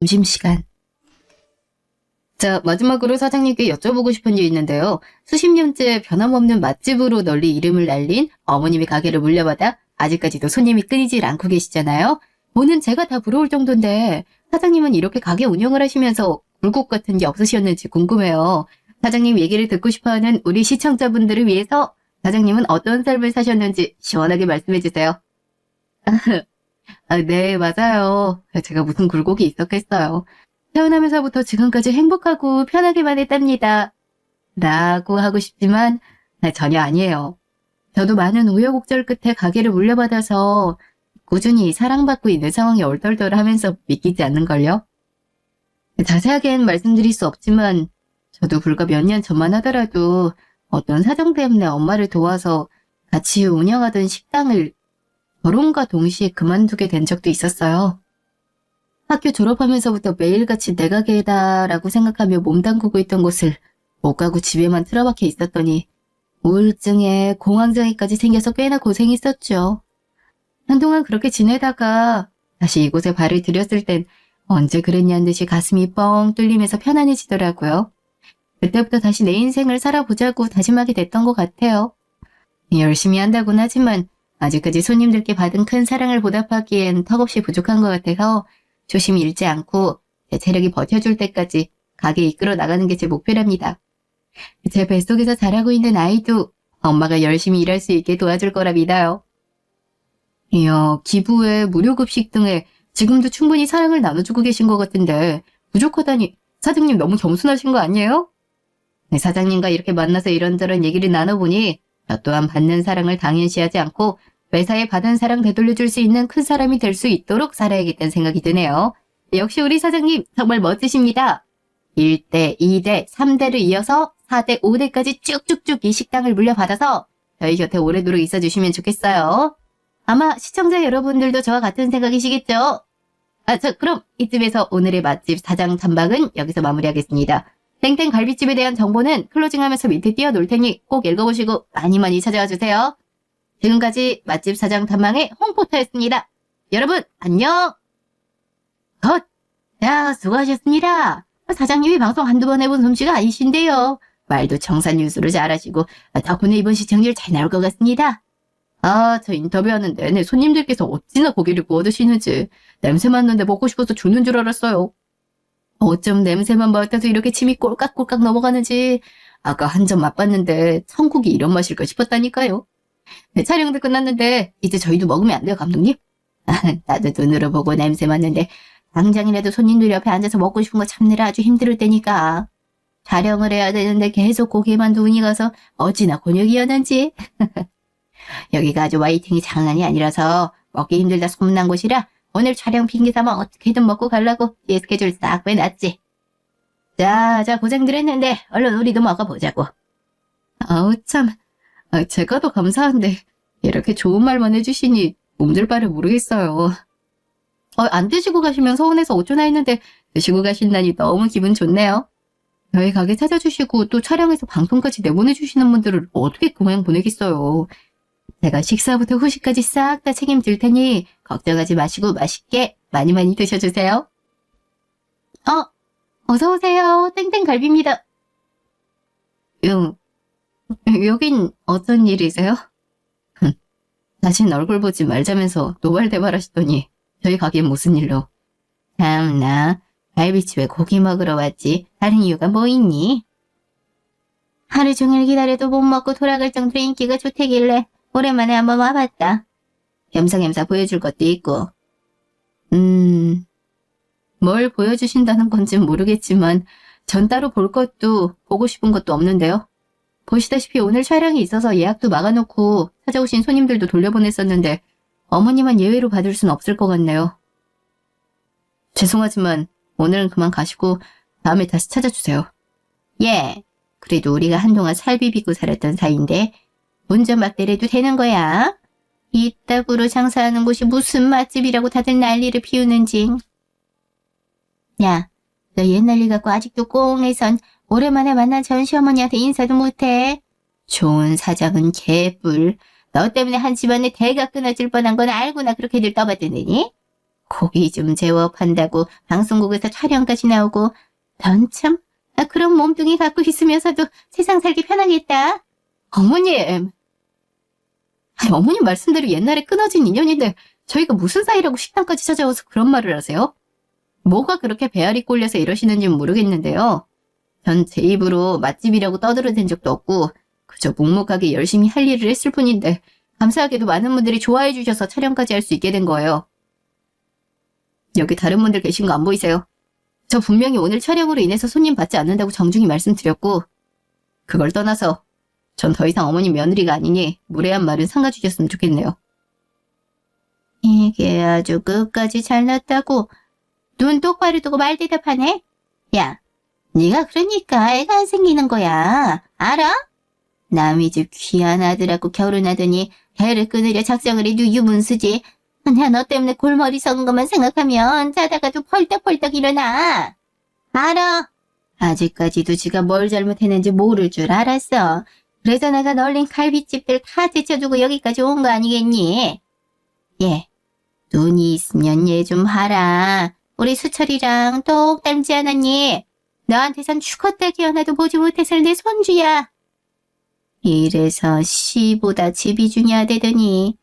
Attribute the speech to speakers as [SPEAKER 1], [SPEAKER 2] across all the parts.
[SPEAKER 1] 점심시간. 자, 마지막으로 사장님께 여쭤보고 싶은 게 있는데요. 수십 년째 변함없는 맛집으로 널리 이름을 날린 어머님의 가게를 물려받아 아직까지도 손님이 끊이질 않고 계시잖아요. 보는 제가 다 부러울 정도인데 사장님은 이렇게 가게 운영을 하시면서 굴곡 같은 게 없으셨는지 궁금해요. 사장님 얘기를 듣고 싶어하는 우리 시청자분들을 위해서 사장님은 어떤 삶을 사셨는지 시원하게 말씀해 주세요. 네, 맞아요. 제가 무슨 굴곡이 있었겠어요. 태어나면서부터 지금까지 행복하고 편하게만 했답니다. 라고 하고 싶지만 전혀 아니에요. 저도 많은 우여곡절 끝에 가게를 물려받아서 꾸준히 사랑받고 있는 상황이 얼떨떨하면서 믿기지 않는걸요. 자세하게는 말씀드릴 수 없지만 저도 불과 몇 년 전만 하더라도 어떤 사정 때문에 엄마를 도와서 같이 운영하던 식당을 결혼과 동시에 그만두게 된 적도 있었어요. 학교 졸업하면서부터 매일같이 내 가게다라고 생각하며 몸담그고 있던 곳을 못 가고 집에만 틀어박혀 있었더니 우울증에 공황장애까지 생겨서 꽤나 고생했었죠. 한동안 그렇게 지내다가 다시 이곳에 발을 들였을 땐 언제 그랬냐는 듯이 가슴이 뻥 뚫리면서 편안해지더라고요. 그때부터 다시 내 인생을 살아보자고 다짐하게 됐던 것 같아요. 열심히 한다고는 하지만 아직까지 손님들께 받은 큰 사랑을 보답하기엔 턱없이 부족한 것 같아서 조심히 잃지 않고 제 체력이 버텨줄 때까지 가게 이끌어 나가는 게 제 목표랍니다. 제 뱃속에서 자라고 있는 아이도 엄마가 열심히 일할 수 있게 도와줄 거라 믿어요. 이야, 기부에 무료급식 등에 지금도 충분히 사랑을 나눠주고 계신 것 같은데 부족하다니 사장님 너무 겸손하신 거 아니에요? 네, 사장님과 이렇게 만나서 이런저런 얘기를 나눠보니 저 또한 받는 사랑을 당연시하지 않고 매사에 받은 사랑 되돌려줄 수 있는 큰 사람이 될 수 있도록 살아야겠다는 생각이 드네요. 역시 우리 사장님 정말 멋지십니다. 1대, 2대, 3대를 이어서 4대, 5대까지 쭉쭉쭉 이 식당을 물려받아서 저희 곁에 오래도록 있어주시면 좋겠어요. 아마 시청자 여러분들도 저와 같은 생각이시겠죠? 그럼 이쯤에서 오늘의 맛집 사장 탐방은 여기서 마무리하겠습니다. 땡땡 갈비집에 대한 정보는 클로징하면서 밑에 띄워놓을 테니 꼭 읽어보시고 많이 많이 찾아와 주세요. 지금까지 맛집 사장 탐방의 홍포터였습니다. 여러분 안녕. 자, 수고하셨습니다. 사장님이 방송 한두 번 해본 솜씨가 아니신데요. 말도 정산 뉴스로 잘하시고 덕분에 이번 시청률 잘 나올 것 같습니다. 저 인터뷰하는 내내 손님들께서 어찌나 고기를 구워 드시는지 냄새 맡는데 먹고 싶어서 주는 줄 알았어요. 어쩜 냄새만 맡아도 이렇게 침이 꼴깍꼴깍 넘어가는지 아까 한 점 맛봤는데 천국이 이런 맛일까 싶었다니까요. 네, 촬영도 끝났는데 이제 저희도 먹으면 안 돼요, 감독님? 나도 눈으로 보고 냄새 맡는데 당장이라도 손님들 옆에 앉아서 먹고 싶은 거 참느라 아주 힘들 때니까. 촬영을 해야 되는데 계속 고기에만 눈이 가서 어찌나 곤욕이었는지. 여기가 아주 웨이팅이 장난이 아니라서 먹기 힘들다 소문난 곳이라 오늘 촬영 핑계 삼아 어떻게든 먹고 가려고 뒤에 스케줄 싹 빼놨지. 자, 고생들 했는데 얼른 우리도 먹어보자고. 참. 제가 더 감사한데 이렇게 좋은 말만 해주시니 몸둘 바를 모르겠어요. 안 드시고 가시면 서운해서 어쩌나 했는데 드시고 가신다니 너무 기분 좋네요. 저희 가게 찾아주시고 또 촬영해서 방송까지 내보내주시는 분들을 어떻게 그냥 보내겠어요. 제가 식사부터 후식까지 싹 다 책임질 테니 걱정하지 마시고 맛있게 많이 많이 드셔주세요. 어서오세요. 땡땡갈비입니다. 여긴 어떤 일이세요? 자신 얼굴 보지 말자면서 노발대발하시더니 저희 가게엔 무슨 일로? 참나, 갈비집에 고기 먹으러 왔지. 다른 이유가 뭐 있니? 하루 종일 기다려도 못 먹고 돌아갈 정도로 인기가 좋대길래 오랜만에 한번 와봤다. 겸사겸사 보여줄 것도 있고. 뭘 보여주신다는 건진 모르겠지만 전 따로 볼 것도 보고 싶은 것도 없는데요. 보시다시피 오늘 촬영이 있어서 예약도 막아놓고 찾아오신 손님들도 돌려보냈었는데 어머니만 예외로 받을 순 없을 것 같네요. 죄송하지만 오늘은 그만 가시고 다음에 다시 찾아주세요. 예, 그래도 우리가 한동안 살 비비고 살았던 사이인데 운전박대래도 되는 거야. 이따구로 장사하는 곳이 무슨 맛집이라고 다들 난리를 피우는지. 야, 너 옛날 일 갖고 아직도 꽁해선 오랜만에 만난 전 시어머니한테 인사도 못해. 좋은 사장은 개뿔. 너 때문에 한 집안에 대가 끊어질 뻔한 건 알고나 그렇게들 떠받드느니? 고기 좀 제워 판다고 방송국에서 촬영까지 나오고 넌 참 그런 몸뚱이 갖고 있으면서도 세상 살기 편하겠다. 어머님. 어머님 말씀대로 옛날에 끊어진 인연인데 저희가 무슨 사이라고 식당까지 찾아와서 그런 말을 하세요? 뭐가 그렇게 배알이 꼴려서 이러시는지는 모르겠는데요. 전 제 입으로 맛집이라고 떠들어댄 적도 없고 그저 묵묵하게 열심히 할 일을 했을 뿐인데 감사하게도 많은 분들이 좋아해 주셔서 촬영까지 할 수 있게 된 거예요. 여기 다른 분들 계신 거 안 보이세요? 저 분명히 오늘 촬영으로 인해서 손님 받지 않는다고 정중히 말씀드렸고 그걸 떠나서 전 더 이상 어머님 며느리가 아니니 무례한 말은 삼가주셨으면 좋겠네요. 이게 아주 끝까지 잘났다고 눈 똑바로 뜨고 말 대답하네? 야, 네가 그러니까 애가 안 생기는 거야. 알아? 남의 집 귀한 아들하고 결혼하더니 애를 끊으려 작정을 해 유유문수지. 나 너 때문에 골머리 썩은 것만 생각하면 자다가도 펄떡펄떡 일어나. 알아. 아직까지도 지가 뭘 잘못했는지 모를 줄 알았어. 그래서 내가 널린 갈비집들 다 제쳐주고 여기까지 온 거 아니겠니? 예, 눈이 있으면 얘 좀 봐라. 우리 수철이랑 똑 닮지 않았니? 너한테선 죽었다 깨어나도 보지 못했을 내 손주야. 이래서 씨보다 집이 중요하대더니.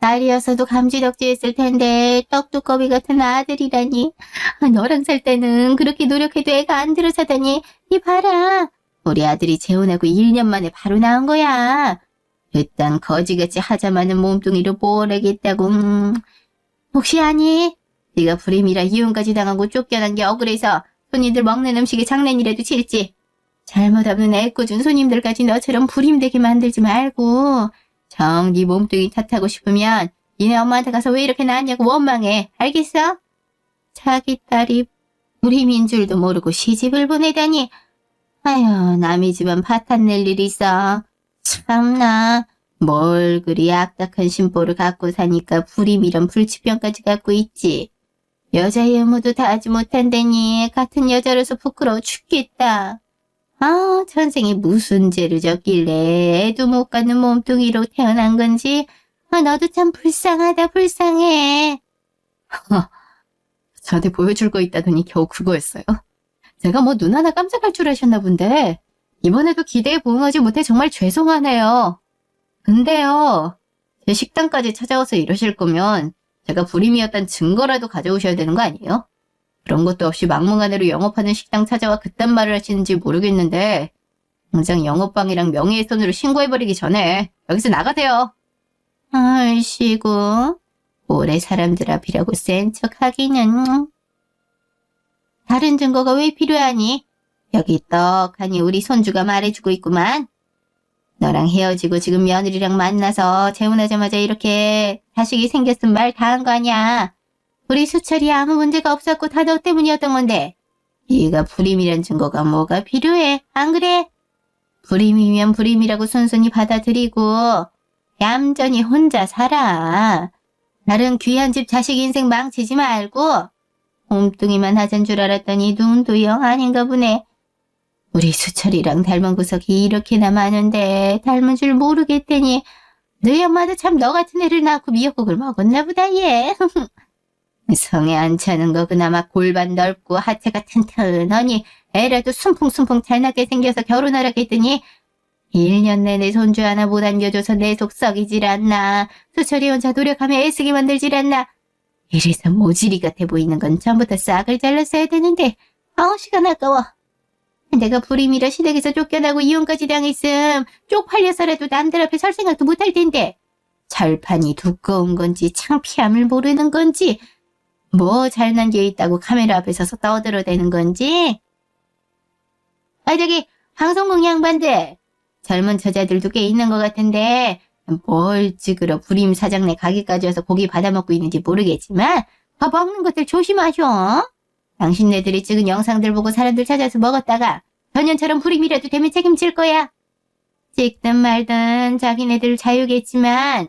[SPEAKER 1] 딸이었어도 감지덕지했을 텐데 떡두꺼비 같은 아들이라니. 너랑 살 때는 그렇게 노력해도 애가 안 들어서더니 이 봐라. 우리 아들이 재혼하고 1년 만에 바로 나온 거야. 그딴 거지같이 하자마는 몸뚱이로 뭘 하겠다고. 혹시 아니? 네가 불임이라 이혼까지 당하고 쫓겨난 게 억울해서 손님들 먹는 음식에 장난이라도 칠지. 잘못 없는 애꿎은 손님들까지 너처럼 불임되게 만들지 말고 정 네 몸뚱이 탓하고 싶으면 니네 엄마한테 가서 왜 이렇게 낳았냐고 원망해. 알겠어? 자기 딸이 불임인 줄도 모르고 시집을 보내다니. 아휴, 남의 집안 파탄 낼 일이 있어. 참나. 뭘 그리 악덕한 심보를 갖고 사니까 불임이란 불치병까지 갖고 있지. 여자의 의무도 다 하지 못한다니 같은 여자로서 부끄러워 죽겠다. 아, 전생에 무슨 죄를 졌길래 애도 못 갖는 몸뚱이로 태어난 건지. 너도 참 불쌍하다 불쌍해. 저한테 보여줄 거 있다더니 겨우 그거였어요. 제가 뭐 눈 하나 깜짝할 줄 아셨나 본데 이번에도 기대에 부응하지 못해 정말 죄송하네요. 근데요, 제 식당까지 찾아와서 이러실 거면 제가 불임이었단 증거라도 가져오셔야 되는 거 아니에요? 그런 것도 없이 막무가내로 영업하는 식당 찾아와 그딴 말을 하시는지 모르겠는데 당장 영업방해랑 명예훼손으로 신고해버리기 전에 여기서 나가세요. 아이씨고, 올해 사람들 앞이라고 센 척하기는. 다른 증거가 왜 필요하니? 여기 떡하니 우리 손주가 말해주고 있구만. 너랑 헤어지고 지금 며느리랑 만나서 재혼하자마자 이렇게 자식이 생겼음 말 다 한 거 아니야. 우리 수철이 아무 문제가 없었고 다 너 때문이었던 건데 네가 불임이란 증거가 뭐가 필요해? 안 그래? 불임이면 불임이라고 순순히 받아들이고 얌전히 혼자 살아. 다른 귀한 집 자식 인생 망치지 말고. 몸뚱이만 하잔 줄 알았더니 눈도 영 아닌가 보네. 우리 수철이랑 닮은 구석이 이렇게나 많은데 닮은 줄 모르겠더니 너희 엄마도 참 너 같은 애를 낳고 미역국을 먹었나 보다 얘. 성에 안 차는 거 그나마 골반 넓고 하체가 튼튼하니 애라도 숨풍숨풍 잘나게 생겨서 결혼하라고 했더니 1년 내내 손주 하나 못 안겨줘서 내 속 썩이질 않나. 수철이 혼자 노력하며 애쓰게 만들질 않나. 이래서 모질이 같아 보이는 건 처음부터 싹을 잘랐어야 되는데 시간 아까워. 내가 불임이라 시댁에서 쫓겨나고 이혼까지 당했음 쪽팔려서라도 남들 앞에 설 생각도 못할 텐데 절판이 두꺼운 건지 창피함을 모르는 건지 뭐 잘난 게 있다고 카메라 앞에 서서 떠들어대는 건지. 저기 방송국 양반들, 젊은 처자들도 꽤 있는 것 같은데 뭘 찍으러 불임 사장네 가게까지 와서 고기 받아먹고 있는지 모르겠지만 밥 먹는 것들 조심하셔. 당신네들이 찍은 영상들 보고 사람들 찾아서 먹었다가 전년처럼 불임이라도 되면 책임질 거야. 찍든 말든 자기네들 자유겠지만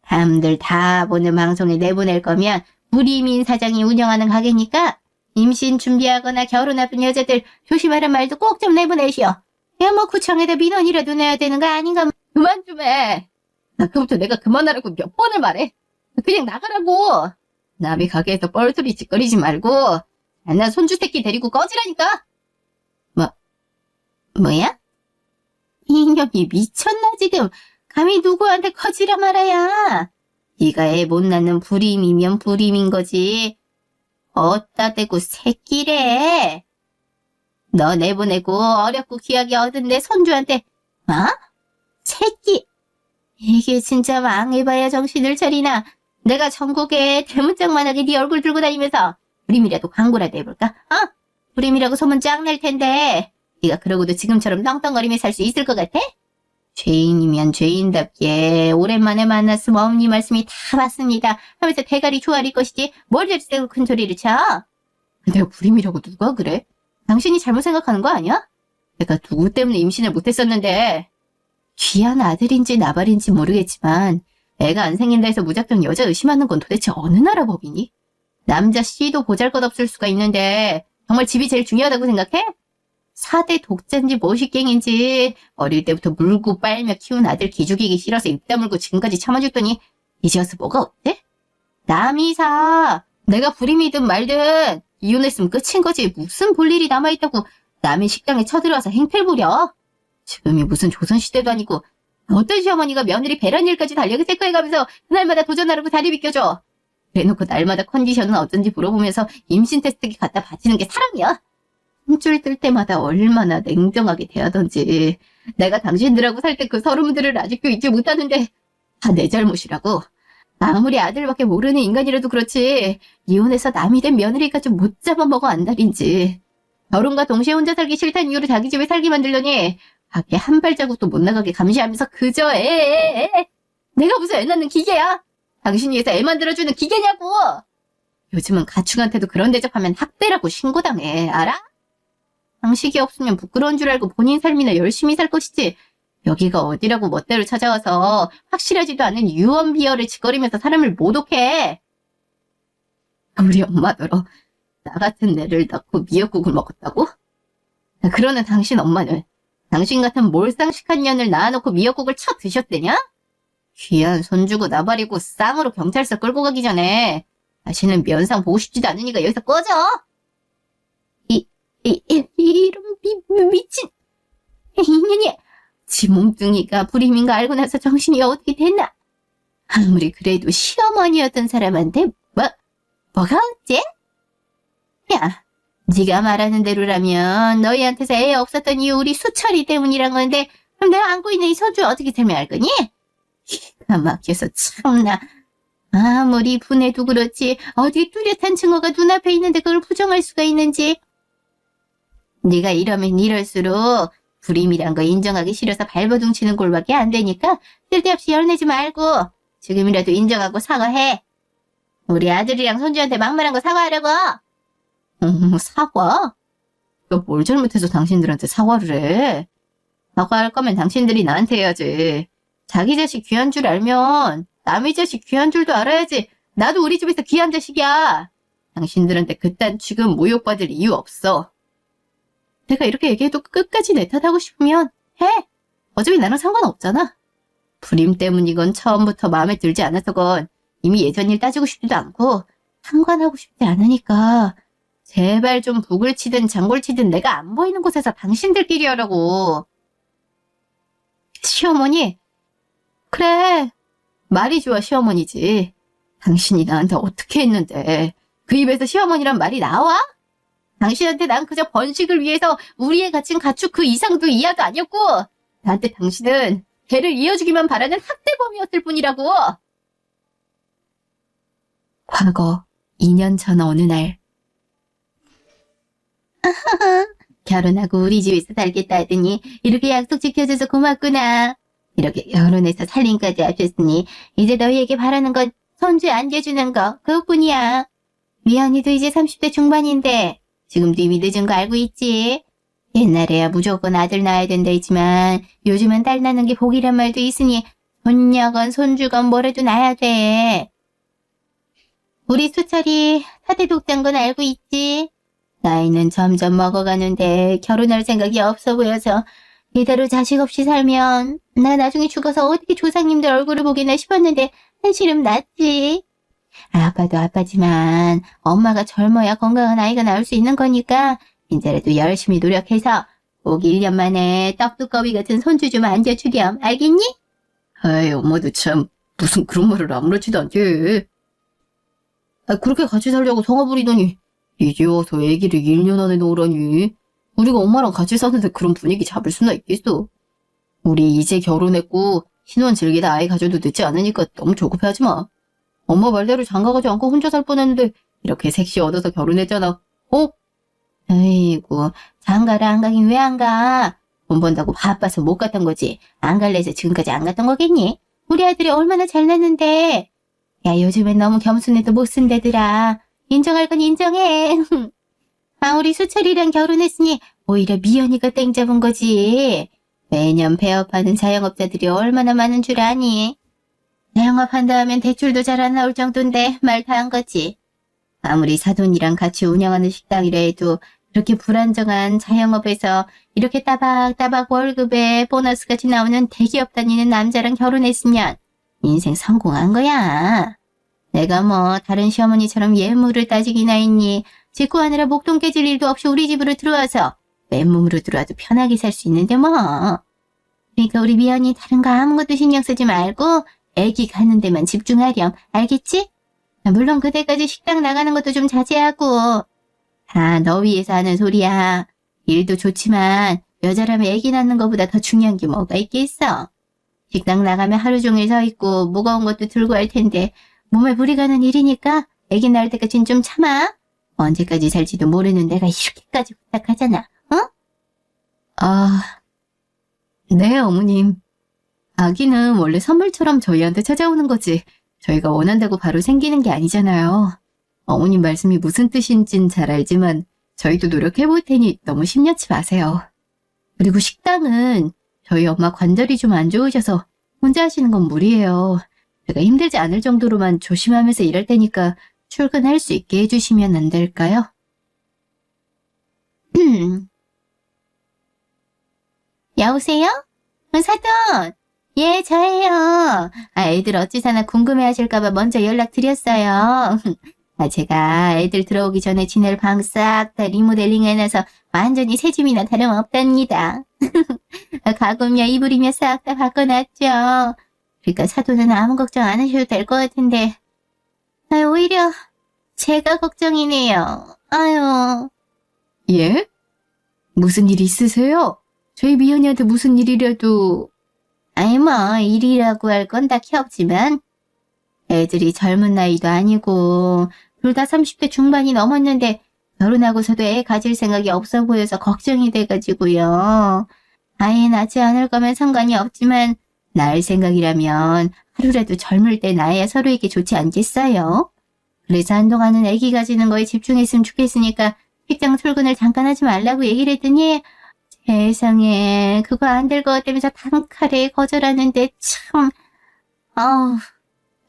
[SPEAKER 1] 남들 다 보는 방송에 내보낼 거면 불임인 사장이 운영하는 가게니까 임신 준비하거나 결혼 앞둔 여자들 조심하란 말도 꼭 좀 내보내시오. 야, 뭐 구청에다 민원이라도 내야 되는 거 아닌가. 그만 좀 해. 아까부터 내가 그만하라고 몇 번을 말해. 그냥 나가라고. 남의 가게에서 뻘소리 짓거리지 말고 나 손주 새끼 데리고 꺼지라니까. 뭐야? 이놈이 미쳤나 지금. 감히 누구한테 커지라 말아야. 네가 애 못 낳는 불임이면 불임인 거지. 어따 대고 새끼래. 너 내보내고 어렵고 귀하게 얻은 내 손주한테 새끼. 이게 진짜 망해봐야 정신을 차리나. 내가 전국에 대문짝만하게 네 얼굴 들고 다니면서 불임이라도 광고라도 해볼까? 불임이라고 소문 쫙 낼 텐데 네가 그러고도 지금처럼 떵떵거리며 살 수 있을 것 같아? 죄인이면 죄인답게 오랜만에 만났으면 어머니 말씀이 다 맞습니다 하면서 대가리 조아릴 것이지 뭘 저리세고 큰 소리를 쳐? 내가 불임이라고 누가 그래? 당신이 잘못 생각하는 거 아니야? 내가 누구 때문에 임신을 못했었는데. 귀한 아들인지 나발인지 모르겠지만 애가 안 생긴다 해서 무작정 여자 의심하는 건 도대체 어느 나라 법이니? 남자 씨도 보잘것없을 수가 있는데 정말 집이 제일 중요하다고 생각해? 4대 독자인지 모식갱인지 어릴 때부터 물고 빨며 키운 아들 기죽이기 싫어서 입 다물고 지금까지 참아줬더니 이제 와서 뭐가 어때? 남이 사. 내가 불임이든 말든 이혼했으면 끝인 거지. 무슨 볼 일이 남아있다고 남의 식당에 쳐들어와서 행패를 부려. 지금이 무슨 조선시대도 아니고 어떤 시어머니가 며느리 배란 일까지 달력에 체크해가면서 그날마다 도전하라고 다리 비껴줘. 그래놓고 날마다 컨디션은 어쩐지 물어보면서 임신 테스트기 갖다 바치는 게 사랑이야? 혼줄 뜰 때마다 얼마나 냉정하게 대하던지. 내가 당신들하고 살 때 그 서름들을 아직도 잊지 못하는데 다 내 잘못이라고. 아무리 아들밖에 모르는 인간이라도 그렇지 이혼해서 남이 된 며느리까지 못 잡아먹어 안달인지. 결혼과 동시에 혼자 살기 싫다는 이유로 자기 집에 살게 만들더니 밖에 한 발자국도 못 나가게 감시하면서 그저 내가 무슨 애 낳는 기계야? 당신이 위해서 애 만들어주는 기계냐고. 요즘은 가축한테도 그런 대접하면 학대라고 신고당해. 알아? 상식이 없으면 부끄러운 줄 알고 본인 삶이나 열심히 살 것이지. 여기가 어디라고 멋대로 찾아와서 확실하지도 않은 유언비어를 짓거리면서 사람을 모독해. 우리 엄마더러 나 같은 애를 낳고 미역국을 먹었다고? 그러는 당신 엄마는 당신 같은 몰상식한 년을 낳아놓고 미역국을 쳐 드셨대냐? 귀한 손주고 나발이고 쌍으로 경찰서 끌고 가기 전에 다시는 면상 보고 싶지도 않으니까 여기서 꺼져! 이런 미친 이년이 지 몸뚱이가 불임인 거 알고 나서 정신이 어떻게 됐나? 아무리 그래도 시어머니였던 사람한테 뭐가 어째? 야, 네가 말하는 대로라면 너희한테서 애 없었던 이유 우리 수철이 때문이란 건데 그럼 내가 안고 있는 이 손주 어떻게 설명할 거니? 기가 막혀서 참나. 아무리 분해도 그렇지 어디 뚜렷한 증거가 눈앞에 있는데 그걸 부정할 수가 있는지. 네가 이러면 이럴수록 불임이란 거 인정하기 싫어서 발버둥 치는 꼴밖에 안 되니까 쓸데없이 열내지 말고 지금이라도 인정하고 사과해. 우리 아들이랑 손주한테 막말한 거 사과하라고. 사과? 너 뭘 잘못해서 당신들한테 사과를 해? 사과할 거면 당신들이 나한테 해야지. 자기 자식 귀한 줄 알면 남의 자식 귀한 줄도 알아야지. 나도 우리 집에서 귀한 자식이야. 당신들한테 그딴 취급 모욕받을 이유 없어. 내가 이렇게 얘기해도 끝까지 내 탓하고 싶으면 해. 어차피 나랑 상관없잖아. 불임 때문이건 처음부터 마음에 들지 않아서건 이미 예전 일 따지고 싶지도 않고 상관하고 싶지 않으니까 제발 좀 북을 치든 장골 치든 내가 안 보이는 곳에서 당신들끼리 하라고. 시어머니? 그래. 말이 좋아 시어머니지. 당신이 나한테 어떻게 했는데 그 입에서 시어머니란 말이 나와? 당신한테 난 그저 번식을 위해서 우리의 갇힌 가축 그 이상도 이하도 아니었고 나한테 당신은 개를 이어주기만 바라는 학대범이었을 뿐이라고. 과거 2년 전 어느 날 결혼하고 우리 집에서 살겠다 하더니 이렇게 약속 지켜줘서 고맙구나. 이렇게 결혼해서 살림까지 하셨으니 이제 너희에게 바라는 건 손주 안겨주는 거 그것뿐이야. 미연이도 이제 30대 중반인데 지금도 이미 늦은 거 알고 있지? 옛날에야 무조건 아들 낳아야 된다 했지만 요즘은 딸 낳는 게 복이란 말도 있으니 손녀건 손주건 뭐래도 낳아야 돼. 우리 수철이 4대 독자인 건 알고 있지? 나이는 점점 먹어가는데 결혼할 생각이 없어 보여서 이대로 자식 없이 살면 나 나중에 죽어서 어떻게 조상님들 얼굴을 보기나 싶었는데 현실은 낫지. 아빠도 아빠지만 엄마가 젊어야 건강한 아이가 나올 수 있는 거니까 이제라도 열심히 노력해서 꼭 1년 만에 떡두꺼비 같은 손주 좀 안겨주렴. 알겠니? 아이, 엄마도 참 무슨 그런 말을 아무렇지도 않게 해. 그렇게 같이 살려고 성화 부리더니 이제 와서 애기를 1년 안에 놓으라니. 우리가 엄마랑 같이 사는데 그런 분위기 잡을 수나 있겠어. 우리 이제 결혼했고 신혼 즐기다 아이 가져도 늦지 않으니까 너무 조급해하지 마. 엄마 말대로 장가가지 않고 혼자 살 뻔했는데 이렇게 색시 얻어서 결혼했잖아. 어? 아이고, 장가를 안 가긴 왜 안 가? 돈 번다고 바빠서 못 갔던 거지. 안 갈래 해서 지금까지 안 갔던 거겠니? 우리 아들이 얼마나 잘났는데. 야, 요즘엔 너무 겸손해도 못 쓴대더라. 인정할 건 인정해. 우리 수철이랑 결혼했으니 오히려 미연이가 땡 잡은 거지. 매년 폐업하는 자영업자들이 얼마나 많은 줄 아니? 자영업한다 하면 대출도 잘 안 나올 정도인데 말 다 한 거지. 아무리 사돈이랑 같이 운영하는 식당이라 해도 그렇게 불안정한 자영업에서 이렇게 따박따박 월급에 보너스까지 나오는 대기업 다니는 남자랑 결혼했으면 인생 성공한 거야. 내가 뭐 다른 시어머니처럼 예물을 따지기나 했니. 직구하느라 목돈 깨질 일도 없이 우리 집으로 들어와서 맨몸으로 들어와도 편하게 살 수 있는데 뭐. 그러니까 우리 미연이 다른 거 아무것도 신경 쓰지 말고 애기 가는 데만 집중하렴. 알겠지? 물론 그때까지 식당 나가는 것도 좀 자제하고. 다 너 위해서 하는 소리야. 일도 좋지만 여자라면 애기 낳는 것보다 더 중요한 게 뭐가 있겠어. 식당 나가면 하루 종일 서 있고 무거운 것도 들고 할 텐데 몸에 무리 가는 일이니까 애기 낳을 때까진 좀 참아. 언제까지 살지도 모르는 내가 이렇게까지 부탁하잖아. 어? 네, 어머님. 아기는 원래 선물처럼 저희한테 찾아오는 거지. 저희가 원한다고 바로 생기는 게 아니잖아요. 어머님 말씀이 무슨 뜻인진 잘 알지만 저희도 노력해볼 테니 너무 심려치 마세요. 그리고 식당은 저희 엄마 관절이 좀 안 좋으셔서 혼자 하시는 건 무리예요. 제가 힘들지 않을 정도로만 조심하면서 일할 테니까 출근할 수 있게 해주시면 안 될까요? 여보세요? 사돈! 예, 저예요. 애들 어찌 사나 궁금해하실까봐 먼저 연락드렸어요. 제가 애들 들어오기 전에 지낼 방 싹 다 리모델링 해놔서 완전히 새 집이나 다름없답니다. 가구며 이불이며 싹 다 바꿔놨죠. 그러니까 사돈은 아무 걱정 안 하셔도 될 것 같은데. 오히려 제가 걱정이네요. 아유. 예? 무슨 일 있으세요? 저희 미연이한테 무슨 일이라도. 뭐 일이라고 할 건 딱히 없지만 애들이 젊은 나이도 아니고 둘 다 30대 중반이 넘었는데 결혼하고서도 애 가질 생각이 없어 보여서 걱정이 돼가지고요. 아예 낳지 않을 거면 상관이 없지만 낳을 생각이라면 하루라도 젊을 때 낳아야 서로에게 좋지 않겠어요? 그래서 한동안은 애기 가지는 거에 집중했으면 좋겠으니까 직장 출근을 잠깐 하지 말라고 얘기를 했더니 세상에 그거 안 될 것 같다면서 단칼에 거절하는데 참.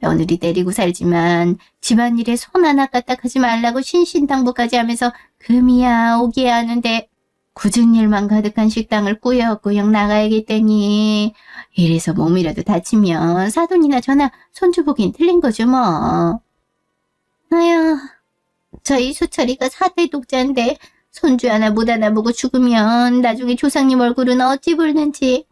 [SPEAKER 1] 며느리 때리고 살지만 집안일에 손 하나 까딱하지 말라고 신신당부까지 하면서 금이야 오기야 하는데 굳은 일만 가득한 식당을 꾸역꾸역 나가야겠다니. 이래서 몸이라도 다치면 사돈이나 저나 손주 보긴 틀린 거죠 뭐. 아휴, 저희 수철이가 사대 독자인데 손주 하나 못 알아보고 죽으면 나중에 조상님 얼굴은 어찌 볼는지.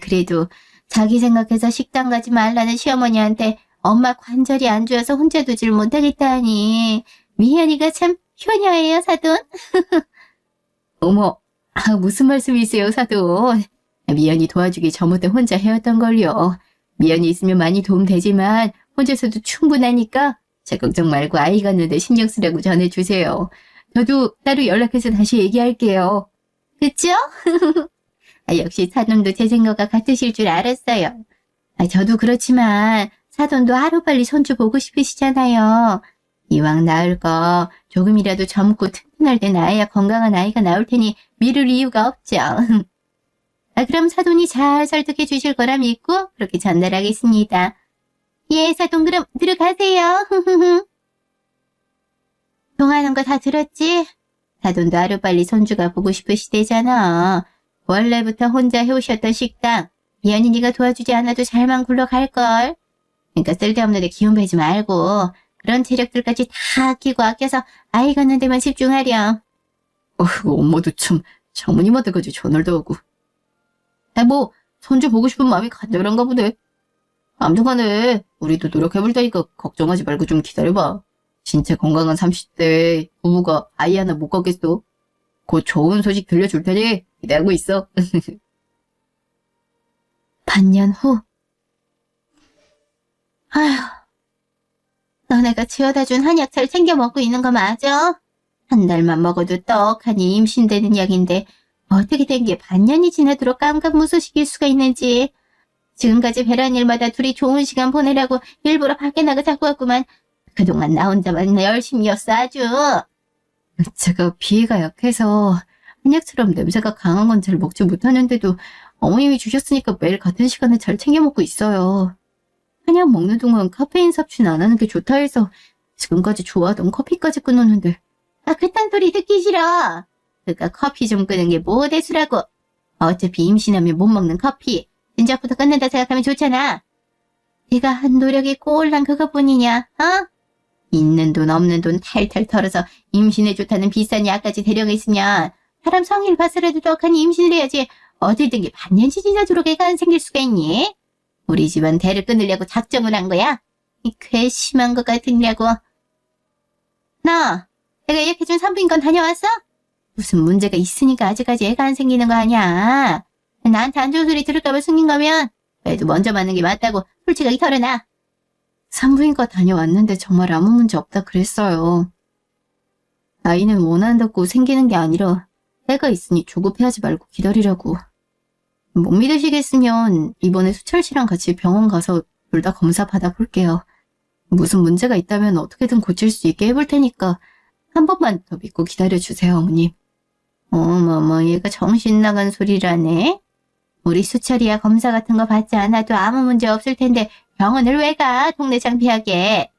[SPEAKER 1] 그래도 자기 생각해서 식당 가지 말라는 시어머니한테 엄마 관절이 안 좋아서 혼자 두질 못하겠다니. 미연이가 참 효녀예요, 사돈. 어머, 무슨 말씀이세요, 사돈. 미연이 도와주기 전부터 혼자 해왔던 걸요. 미연이 있으면 많이 도움되지만 혼자서도 충분하니까 제 걱정 말고 아이 갖는데 신경 쓰라고 전해주세요. 저도 따로 연락해서 다시 얘기할게요. 그쵸? 역시 사돈도 제 생각과 같으실 줄 알았어요. 저도 그렇지만 사돈도 하루빨리 손주 보고 싶으시잖아요. 이왕 낳을 거 조금이라도 젊고 튼튼할 때 낳아야 건강한 아이가 나올 테니 미룰 이유가 없죠. 그럼 사돈이 잘 설득해 주실 거라 믿고 그렇게 전달하겠습니다. 예, 사돈 그럼 들어가세요. 통화하는 거 다 들었지? 사돈도 하루빨리 손주가 보고 싶으시대잖아. 원래부터 혼자 해오셨던 식당. 미연이 네가 도와주지 않아도 잘만 굴러갈걸. 그러니까 쓸데없는 데 기운 빼지 말고 그런 체력들까지 다 아끼고 아껴서 아이 갖는 데만 집중하렴. 엄마도 참 장모님한테까지 전화도 하고. 뭐 손주 보고 싶은 마음이 간절한가 보네. 아무튼간에 우리도 노력해볼 테니까 걱정하지 말고 좀 기다려봐. 진짜 건강한 30대 부부가 아이 하나 못 갖겠어. 곧 좋은 소식 들려줄 테니 기대하고 있어. 반년 후. 아휴, 너네가 지어다 준 한약 잘 챙겨 먹고 있는 거 맞아? 한 달만 먹어도 떡하니 임신되는 약인데 어떻게 된 게 반년이 지나도록 깜깜무소식일 수가 있는지. 지금까지 배란 일마다 둘이 좋은 시간 보내려고 일부러 밖에 나가 자꾸 왔구만. 그동안 나 혼자만 열심히였어 아주. 제가 비위가 약해서 한약처럼 냄새가 강한 건 잘 먹지 못하는데도 어머님이 주셨으니까 매일 같은 시간에 잘 챙겨 먹고 있어요. 한약 먹는 동안 카페인 섭취는 안 하는 게 좋다 해서 지금까지 좋아하던 커피까지 끊었는데. 그딴 소리 듣기 싫어. 그니까 커피 좀 끄는 게 뭐 대수라고. 어차피 임신하면 못 먹는 커피. 진작부터 끊는다 생각하면 좋잖아. 네가 한 노력이 꼴랑 그것뿐이냐, 어? 있는 돈 없는 돈 탈탈 털어서 임신에 좋다는 비싼 약까지 대령에 있으면 사람 성의를 봐서라도 떡하니 임신을 해야지. 어딜 든 게 반년치 지나도록 애가 안 생길 수가 있니? 우리 집안 대를 끊으려고 작정을 한 거야? 이 괘씸한 것 같으냐고. 너, 내가 예약해준 산부인과 다녀왔어? 무슨 문제가 있으니까 아직까지 애가 안 생기는 거 아니야. 나한테 안 좋은 소리 들을까봐 숨긴 거면 그래도 먼저 맞는 게 맞다고 솔직하게 털어놔. 산부인과 다녀왔는데 정말 아무 문제 없다 그랬어요. 아이는 원한다고 생기는 게 아니라 애가 있으니 조급해하지 말고 기다리라고. 못 믿으시겠으면 이번에 수철 씨랑 같이 병원 가서 둘 다 검사 받아볼게요. 무슨 문제가 있다면 어떻게든 고칠 수 있게 해볼 테니까 한 번만 더 믿고 기다려주세요, 어머님. 어머머, 얘가 정신 나간 소리라네. 우리 수철이야 검사 같은 거 받지 않아도 아무 문제 없을 텐데 병원을 왜 가? 동네 창피하게.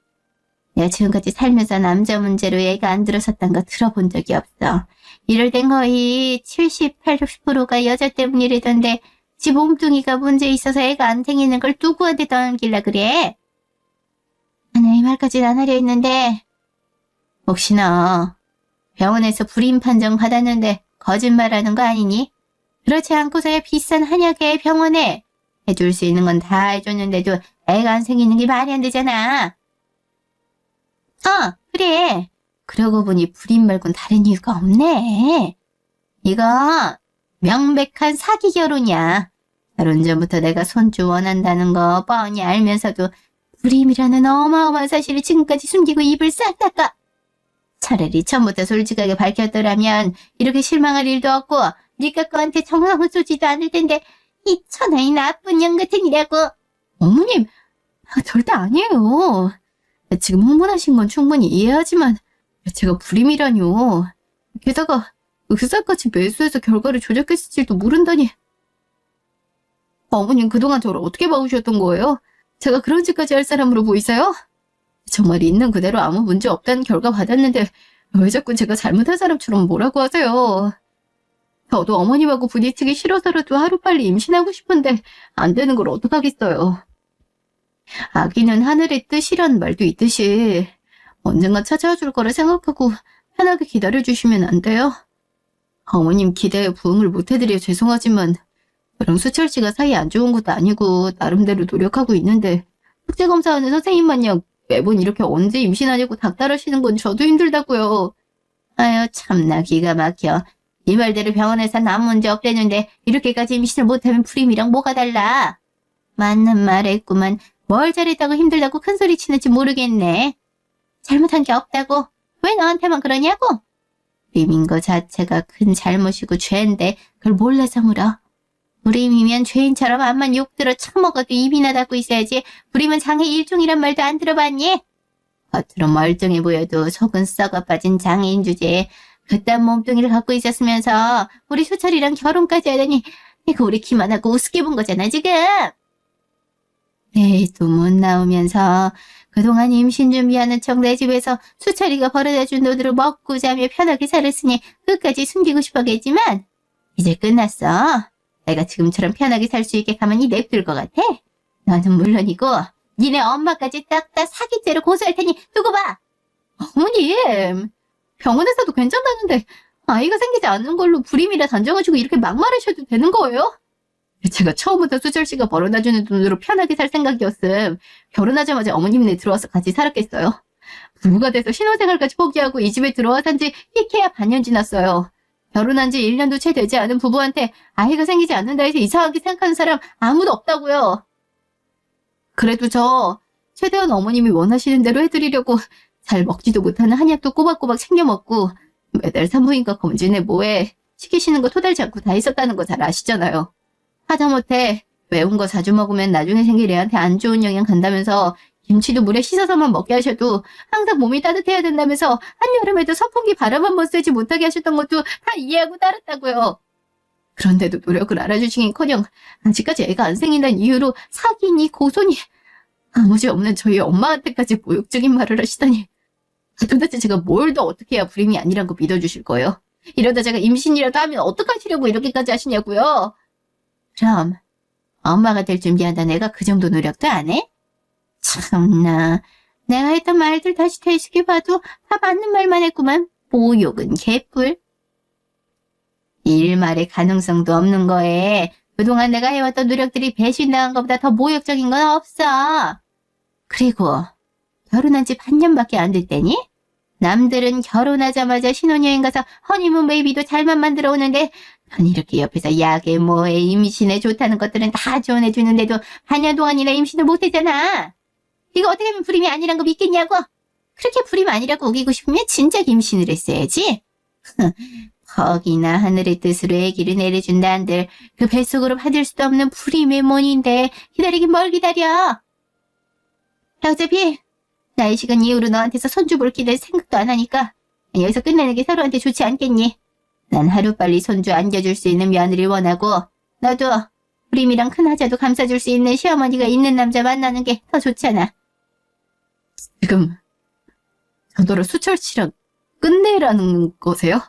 [SPEAKER 1] 내가 지금까지 살면서 남자 문제로 애가 안 들어섰단 거 들어본 적이 없어. 이럴 땐 거의 70, 80%가 여자 때문이라던데 지 몸뚱이가 문제 있어서 애가 안 생기는 걸 누구한테 떠넘길라 그래? 나는 이 말까지는 안 하려 했는데 혹시나 병원에서 불임 판정 받았는데 거짓말하는 거 아니니? 그렇지 않고서야 비싼 한약에 병원에 해줄 수 있는 건 다 해줬는데도 애가 안 생기는 게 말이 안 되잖아. 그래. 그러고 보니 불임 말곤 다른 이유가 없네. 이거 명백한 사기 결혼이야. 결혼 전부터 내가 손주 원한다는 거 뻔히 알면서도 불임이라는 어마어마한 사실을 지금까지 숨기고 입을 싹 닦아. 차라리 처음부터 솔직하게 밝혔더라면 이렇게 실망할 일도 없고 니가 거한테 정황을 쏘지도 않을 텐데 이 천하의 나쁜 년 같은 이라고. 어머님, 절대 아니에요. 지금 흥분하신 건 충분히 이해하지만 제가 불임이라뇨. 게다가 의사까지 매수해서 결과를 조작했을지도 모른다니. 어머님 그동안 저를 어떻게 봐오셨던 거예요? 제가 그런 짓까지 할 사람으로 보이세요? 정말 있는 그대로 아무 문제 없다는 결과 받았는데 왜 자꾸 제가 잘못한 사람처럼 뭐라고 하세요? 저도 어머님하고 부딪히기 싫어서라도 하루빨리 임신하고 싶은데 안 되는 걸 어떡하겠어요. 아기는 하늘의 뜻이란 말도 있듯이 언젠가 찾아와 줄 거라 생각하고 편하게 기다려주시면 안 돼요? 어머님 기대에 부응을 못해드려 죄송하지만 저랑 수철 씨가 사이 안 좋은 것도 아니고 나름대로 노력하고 있는데 국제검사하는 선생님 마냥 매번 이렇게 언제 임신하냐고 닥달하시는 건 저도 힘들다고요. 아유 참나 기가 막혀. 이 말대로 병원에선 아무 문제 없대는데 이렇게까지 임신을 못하면 불임이랑 뭐가 달라. 맞는 말 했구만. 뭘 잘했다고 힘들다고 큰소리 치는지 모르겠네. 잘못한 게 없다고? 왜 너한테만 그러냐고? 불임인 거 자체가 큰 잘못이고 죄인데 그걸 몰라서 물어. 불임이면 죄인처럼 암만 욕들어 처먹어도 입이나 닫고 있어야지. 불임은 장애 일종이란 말도 안 들어봤니? 겉으로 멀쩡해 보여도 속은 썩어 빠진 장애인 주제에 그딴 몸뚱이를 갖고 있었으면서 우리 수철이랑 결혼까지 하다니 이거 우리 키만 하고 우습게 본 거잖아 지금. 애도 못 나오면서 그동안 임신 준비하는 척 내 집에서 수철이가 벌어다준 돈으로 먹고 자며 편하게 살았으니 끝까지 숨기고 싶었겠지만 이제 끝났어. 내가 지금처럼 편하게 살 수 있게 가만히 냅둘 것 같아? 너는 물론이고 니네 엄마까지 딱 다 사기죄로 고소할 테니 두고 봐. 어머님, 병원에서도 괜찮다는데 아이가 생기지 않는 걸로 불임이라 단정하시고 이렇게 막말하셔도 되는 거예요? 제가 처음부터 수철 씨가 벌어다주는 돈으로 편하게 살 생각이었음. 결혼하자마자 어머님네 들어와서 같이 살았겠어요? 부부가 돼서 신혼생활까지 포기하고 이 집에 들어와 산지 희캐야 반년 지났어요. 결혼한 지 1년도 채 되지 않은 부부한테 아이가 생기지 않는다 해서 이상하게 생각하는 사람 아무도 없다고요. 그래도 저 최대한 어머님이 원하시는 대로 해드리려고 잘 먹지도 못하는 한약도 꼬박꼬박 챙겨 먹고 매달 산부인과 검진에 뭐해 시키시는 거 토달지 않고 다 있었다는 거 잘 아시잖아요. 하다못해 매운 거 자주 먹으면 나중에 생길 애한테 안 좋은 영향 간다면서 김치도 물에 씻어서만 먹게 하셔도 항상 몸이 따뜻해야 된다면서 한여름에도 선풍기 바람 한 번 쐬지 못하게 하셨던 것도 다 이해하고 따랐다고요. 그런데도 노력을 알아주시긴커녕 아직까지 애가 안 생긴다는 이유로 사기니 고소니 아무지 없는 저희 엄마한테까지 모욕적인 말을 하시다니 도대체 제가 뭘 더 어떻게 해야 불임이 아니란 거 믿어주실 거예요? 이러다 제가 임신이라도 하면 어떡하시려고 이렇게까지 하시냐고요? 그럼 엄마가 될 준비한다 내가 그 정도 노력도 안 해? 참나 내가 했던 말들 다시 되새겨봐도 다 맞는 말만 했구만. 모욕은 개뿔. 일말의 가능성도 없는 거에 그동안 내가 해왔던 노력들이 배신당한 것보다 더 모욕적인 건 없어. 그리고 결혼한 지 반년밖에 안 됐다니? 남들은 결혼하자마자 신혼여행 가서 허니문 베이비도 잘만 만들어 오는데 넌 이렇게 옆에서 약에 뭐에 임신에 좋다는 것들은 다 조언해주는데도 반년 동안이나 임신을 못했잖아. 이거 어떻게 하면 불임이 아니란 거 믿겠냐고? 그렇게 불임 아니라고 우기고 싶으면 진작 임신을 했어야지. 거기나 하늘의 뜻으로 아기를 내려준다 한들 그 뱃속으로 받을 수도 없는 불임의 mon인데 기다리긴 뭘 기다려. 어차피 나이 시간 이후로 너한테서 손주 볼 기댈 생각도 안 하니까 여기서 끝내는 게 서로한테 좋지 않겠니? 난 하루빨리 손주 안겨줄 수 있는 며느리를 원하고 너도 불임이랑 큰 하자도 감싸줄 수 있는 시어머니가 있는 남자 만나는 게 더 좋잖아. 지금 저더러 수철 씨랑 끝내라는 거세요?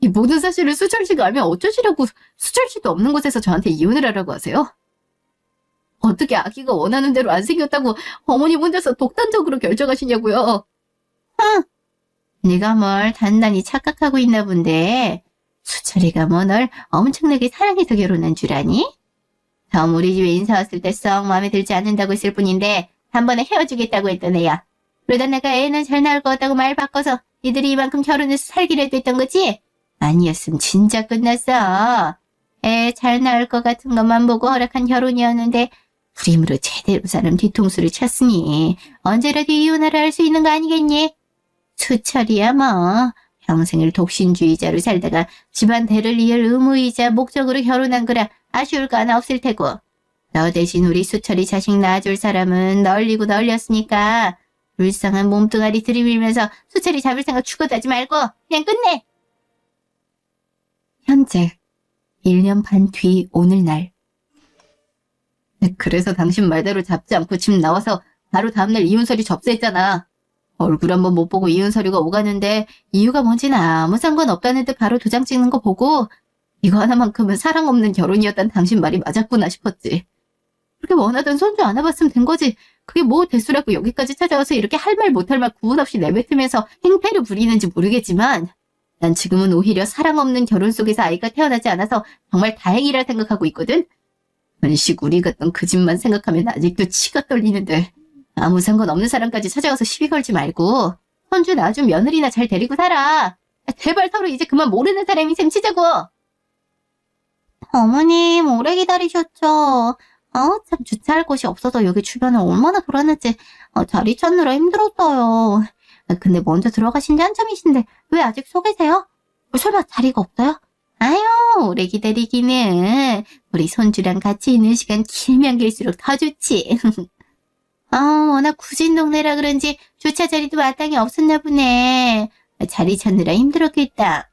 [SPEAKER 1] 이 모든 사실을 수철 씨가 알면 어쩌시라고 수철 씨도 없는 곳에서 저한테 이혼을 하라고 하세요? 어떻게 아기가 원하는 대로 안 생겼다고 어머니 혼자서 독단적으로 결정하시냐고요? 네가 뭘 단단히 착각하고 있나 본데 수철이가 뭐 널 엄청나게 사랑해서 결혼한 줄 아니? 처음 우리 집에 인사 왔을 때 썩 마음에 들지 않는다고 했을 뿐인데 한 번에 헤어지겠다고 했던 애야. 그러다 내가 애는 잘 나올 것 같다고 말 바꿔서 니들이 이만큼 결혼해서 살기라도 했던 거지? 아니었으면 진짜 끝났어. 애 잘 나올 것 같은 것만 보고 허락한 결혼이었는데 불임으로 제대로 사람 뒤통수를 쳤으니 언제라도 이혼하라 할 수 있는 거 아니겠니? 수철이야 뭐 평생을 독신주의자로 살다가 집안 대를 이을 의무이자 목적으로 결혼한 거라 아쉬울 거 하나 없을 테고 너 대신 우리 수철이 자식 낳아줄 사람은 널리고 널렸으니까 불쌍한 몸뚱아리 들이밀면서 수철이 잡을 생각 죽어도 하지 말고 그냥 끝내. 현재 1년 반 뒤 오늘날. 그래서 당신 말대로 잡지 않고 집 나와서 바로 다음날 이혼서류 접수했잖아. 얼굴 한번 못 보고 이혼서류가 오가는데 이유가 뭔지는 아무 상관없다는 듯 바로 도장 찍는 거 보고 이거 하나만큼은 사랑 없는 결혼이었단 당신 말이 맞았구나 싶었지. 그렇게 원하던 손주 안아봤으면 된 거지. 그게 뭐 대수라고 여기까지 찾아와서 이렇게 할 말 못할 말 구분 없이 내뱉으면서 행패를 부리는지 모르겠지만 난 지금은 오히려 사랑 없는 결혼 속에서 아이가 태어나지 않아서 정말 다행이라 생각하고 있거든. 연식 우리 같던 그 집만 생각하면 아직도 치가 떨리는데 아무 상관없는 사람까지 찾아가서 시비 걸지 말고 손주 낳아준 며느리나 잘 데리고 살아. 제발 서로 이제 그만 모르는 사람이 셈 치자고. 어머님 오래 기다리셨죠. 참 주차할 곳이 없어서 여기 주변을 얼마나 돌았는지 자리 찾느라 힘들었어요. 근데 먼저 들어가신 지 한참이신데 왜 아직 서 계세요? 설마 자리가 없어요? 아유 오래 기다리기는 우리 손주랑 같이 있는 시간 길면 길수록 더 좋지. 워낙 구진 동네라 그런지 주차 자리도 마땅히 없었나 보네. 자리 찾느라 힘들었겠다.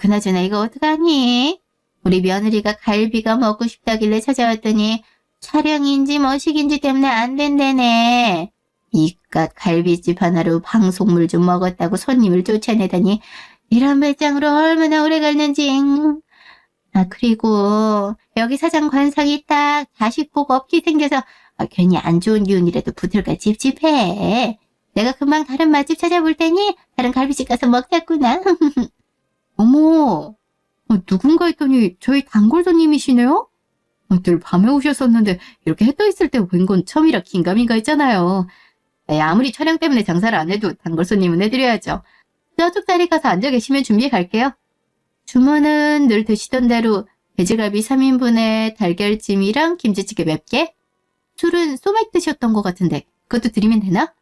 [SPEAKER 1] 그나저나 이거 어떡하니? 우리 며느리가 갈비가 먹고 싶다길래 찾아왔더니 촬영인지 뭐식인지 때문에 안 된다네. 이깟 갈비집 하나로 방송물 좀 먹었다고 손님을 쫓아내다니 이런 배짱으로 얼마나 오래 갔는지. 그리고 여기 사장 관상이 딱 자식 복 없게 생겨서 괜히 안 좋은 기운이라도 붙을까 찝찝해. 내가 금방 다른 맛집 찾아볼 테니 다른 갈비집 가서 먹자꾸나. 어머, 누군가 했더니 저희 단골손님이시네요? 늘 밤에 오셨었는데 이렇게 해 떠 있을 때 본 건 처음이라 긴가민가 했잖아요. 아무리 촬영 때문에 장사를 안 해도 단골손님은 해드려야죠. 저쪽 자리 가서 앉아 계시면 준비해 갈게요. 주문은 늘 드시던 대로 돼지갈비 3인분에 달걀찜이랑 김치찌개 몇 개? 술은 소맥 드셨던 것 같은데 그것도 드리면 되나?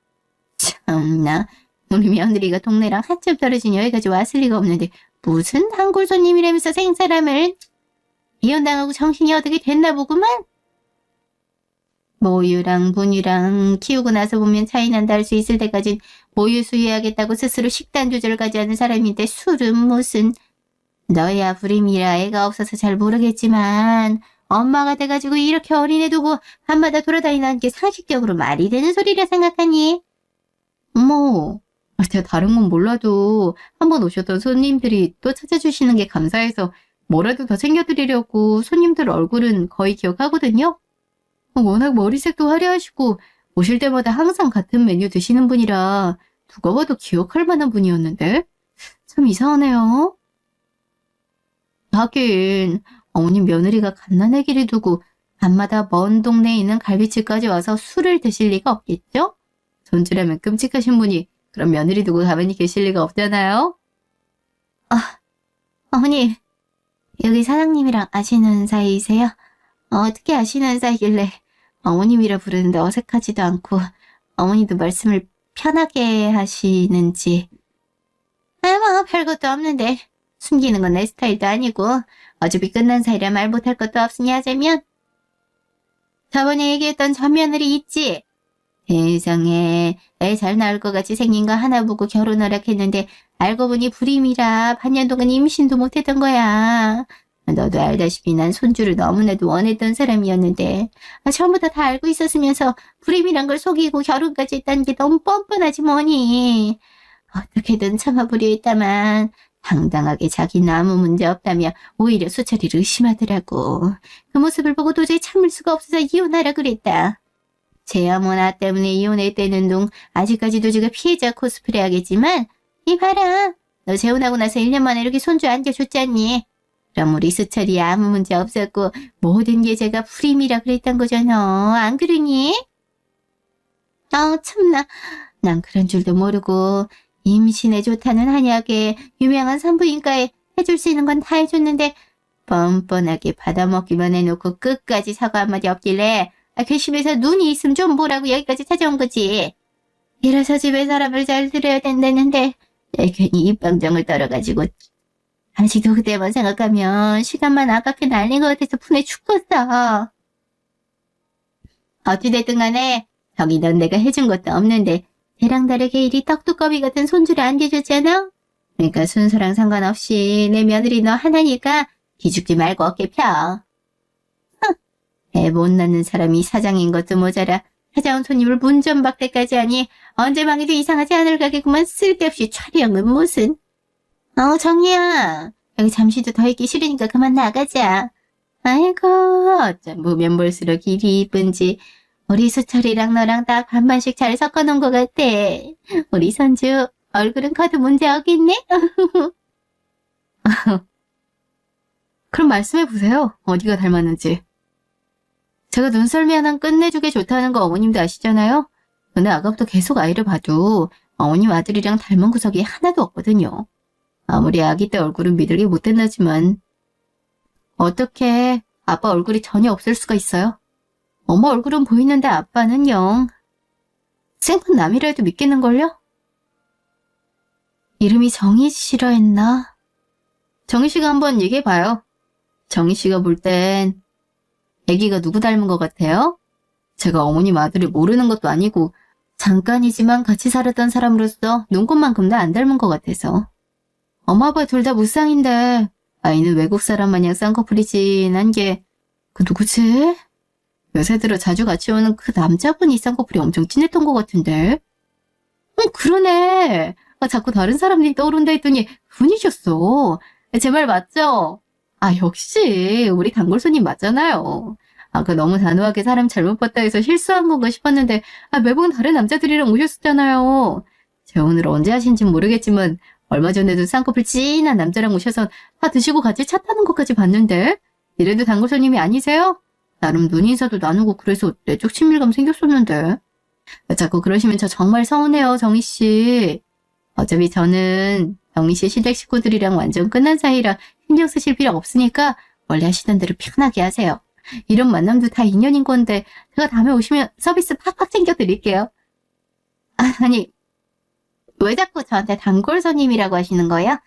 [SPEAKER 1] 참나, 우리 며느리가 동네랑 한참 떨어진 여기까지 왔을 리가 없는데 무슨 단골 손님이라면서 생사람을. 이혼당하고 정신이 어떻게 됐나 보구만. 모유랑 분유랑 키우고 나서 보면 차이 난다 할 수 있을 때까진 모유 수유하겠다고 스스로 식단 조절까지 하는 사람인데 술은 무슨. 너야 불임이라 애가 없어서 잘 모르겠지만 엄마가 돼가지고 이렇게 어린애 두고 밤마다 돌아다니는 게 상식적으로 말이 되는 소리라 생각하니? 어머, 제가 다른 건 몰라도 한번 오셨던 손님들이 또 찾아주시는 게 감사해서 뭐라도 더 챙겨드리려고 손님들 얼굴은 거의 기억하거든요. 워낙 머리색도 화려하시고 오실 때마다 항상 같은 메뉴 드시는 분이라 누가 봐도 기억할 만한 분이었는데 참 이상하네요. 하긴 어머님 며느리가 갓난아기를 두고 밤마다 먼 동네에 있는 갈비집까지 와서 술을 드실 리가 없겠죠? 전주라면 끔찍하신 분이 그런 며느리 두고 가만히 계실 리가 없잖아요. 어머니, 여기 사장님이랑 아시는 사이세요? 어떻게 아시는 사이길래 어머님이라 부르는데 어색하지도 않고 어머니도 말씀을 편하게 하시는지. 뭐 별것도 없는데 숨기는 건 내 스타일도 아니고 어차피 끝난 사이라 말 못할 것도 없으니 하자면. 저번에 얘기했던 전 며느리 있지? 세상에 애 잘 나올 것 같이 생긴 거 하나 보고 결혼을 했는데 알고 보니 불임이라 반년 동안 임신도 못했던 거야. 너도 알다시피 난 손주를 너무나도 원했던 사람이었는데 처음부터 다 알고 있었으면서 불임이란 걸 속이고 결혼까지 했다는 게 너무 뻔뻔하지 뭐니. 어떻게든 참아보려 했다만 당당하게 자기는 아무 문제 없다며 오히려 수차례를 의심하더라고. 그 모습을 보고 도저히 참을 수가 없어서 이혼하라 그랬다. 쟤야 뭐 나 때문에 이혼했다는 둥 아직까지도 지가 피해자 코스프레 하겠지만 이 봐라, 너 재혼하고 나서 1년 만에 이렇게 손주 안겨줬잖니. 그럼 우리 수철이 아무 문제 없었고 모든 게 제가 불임이라 그랬던 거잖아. 안 그러니? 참나, 난 그런 줄도 모르고 임신에 좋다는 한약에 유명한 산부인과에 해줄 수 있는 건 다 해줬는데 뻔뻔하게 받아먹기만 해놓고 끝까지 사과 한마디 없길래 괘씸해서 눈이 있으면 좀 보라고 여기까지 찾아온 거지. 이래서 집에 사람을 잘 들여야 된다는데 괜히 입방정을 떨어가지고 아직도 그때만 생각하면 시간만 아깝게 날린 것 같아서 분해 죽겠어. 어찌됐든 간에 저기 넌 내가 해준 것도 없는데 걔랑 다르게 이리 떡두꺼비 같은 손주를 안겨줬잖아. 그러니까 순서랑 상관없이 내 며느리 너 하나니까 기죽지 말고 어깨 펴. 애 못 낳는 사람이 사장인 것도 모자라 찾아온 손님을 문전박대까지 하니 언제 망해도 이상하지 않을 가게구만. 쓸데없이 촬영은 무슨. 정희야, 여기 잠시도 더 있기 싫으니까 그만 나가자. 아이고, 어쩜 보면 볼수록 일이 이쁜지 우리 수철이랑 너랑 딱 반반씩 잘 섞어놓은 것 같아. 우리 손주 얼굴은 커도 문제 없겠네? 그럼 말씀해보세요. 어디가 닮았는지. 제가 눈썰미 하나 끝내주게 좋다는 거 어머님도 아시잖아요. 근데 아까부터 계속 아이를 봐도 어머님 아들이랑 닮은 구석이 하나도 없거든요. 아무리 아기 때 얼굴은 믿을게 못했나지만 어떻게 아빠 얼굴이 전혀 없을 수가 있어요? 엄마 얼굴은 보이는데 아빠는 영. 생판 남이라 해도 믿겠는걸요? 이름이 정희씨라 했나? 정희씨가 한번 얘기해봐요. 정희씨가 볼 땐 애기가 누구 닮은 것 같아요? 제가 어머님 아들을 모르는 것도 아니고 잠깐이지만 같이 살았던 사람으로서 눈곱만큼도 안 닮은 것 같아서. 엄마 아빠 둘 다 무쌍인데 아이는 외국 사람 마냥 쌍꺼풀이진 한 게 그 누구지? 요새 들어 자주 같이 오는 그 남자분이 쌍꺼풀이 엄청 진했던 것 같은데. 그러네. 자꾸 다른 사람들이 떠오른다 했더니 그분이셨어. 제 말 맞죠? 아, 역시 우리 단골 손님 맞잖아요. 아, 그 너무 단호하게 사람 잘못 봤다 해서 실수한 건가 싶었는데 매번 다른 남자들이랑 오셨었잖아요. 재혼을 언제 하신진 모르겠지만 얼마 전에도 쌍꺼풀 진한 남자랑 오셔서 다 드시고 같이 차 타는 것까지 봤는데 이래도 단골 손님이 아니세요? 나름 눈인사도 나누고 그래서 내적 친밀감 생겼었는데. 자꾸 그러시면 저 정말 서운해요, 정희씨. 어차피 저는 정희씨 시댁 식구들이랑 완전 끝난 사이라 신경 쓰실 필요 없으니까 원래 하시던 대로 편하게 하세요. 이런 만남도 다 인연인 건데 제가 다음에 오시면 서비스 팍팍 챙겨드릴게요. 아니, 왜 자꾸 저한테 단골 손님이라고 하시는 거예요?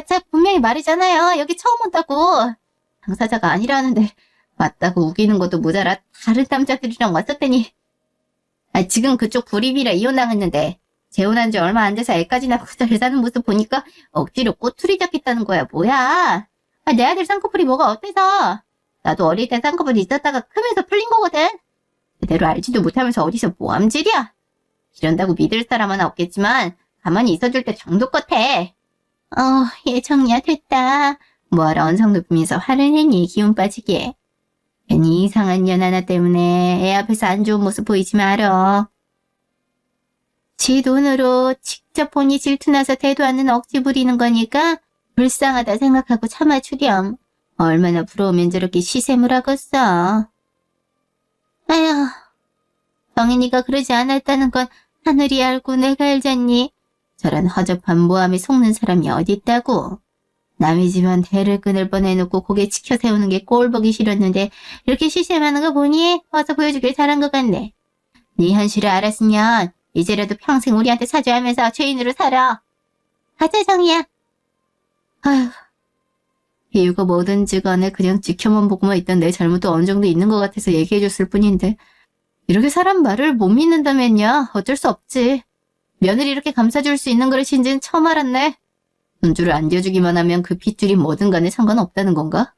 [SPEAKER 1] 제가 분명히 말이잖아요. 여기 처음 온다고. 당사자가 아니라는데 맞다고 우기는 것도 모자라 다른 남자들이랑 왔었더니 지금 그쪽 불임이라 이혼당했는데 재혼한 지 얼마 안 돼서 애까지 낳고 잘 사는 모습 보니까 억지로 꼬투리 잡겠다는 거야. 뭐야? 내 아들 쌍꺼풀이 뭐가 어때서? 나도 어릴 때 쌍꺼풀이 있었다가 크면서 풀린 거거든. 제대로 알지도 못하면서 어디서 모함질이야. 이런다고 믿을 사람은 없겠지만 가만히 있어줄 때 정도 같아. 얘 정리야 됐다. 뭐하러 언성 높이면서 화를 내니 기운 빠지게. 괜히 이상한 년 하나 때문에 애 앞에서 안 좋은 모습 보이지 말어. 지 돈으로 직접 본이 질투나서 대도 않는 억지 부리는 거니까 불쌍하다 생각하고 참아주렴. 얼마나 부러우면 저렇게 시샘을 하겠어. 아휴, 정인이가 그러지 않았다는 건 하늘이 알고 내가 알잖니. 저런 허접한 모함에 속는 사람이 어딨다고. 남의 집안 대를 끊을 뻔해놓고 고개 치켜 세우는 게 꼴보기 싫었는데 이렇게 시샘하는 거 보니 어서 보여주길 잘한 것 같네. 네 현실을 알았으면 이제라도 평생 우리한테 사죄하면서 죄인으로 살아. 가자 정이야. 아휴, 이유가 뭐든지 간에 그냥 지켜만 보고만 있던 내 잘못도 어느 정도 있는 것 같아서 얘기해줬을 뿐인데 이렇게 사람 말을 못 믿는다면야 어쩔 수 없지. 며느리 이렇게 감싸줄 수 있는 그릇인지는 처음 알았네. 돈줄을 안겨주기만 하면 그 핏줄이 뭐든 간에 상관없다는 건가?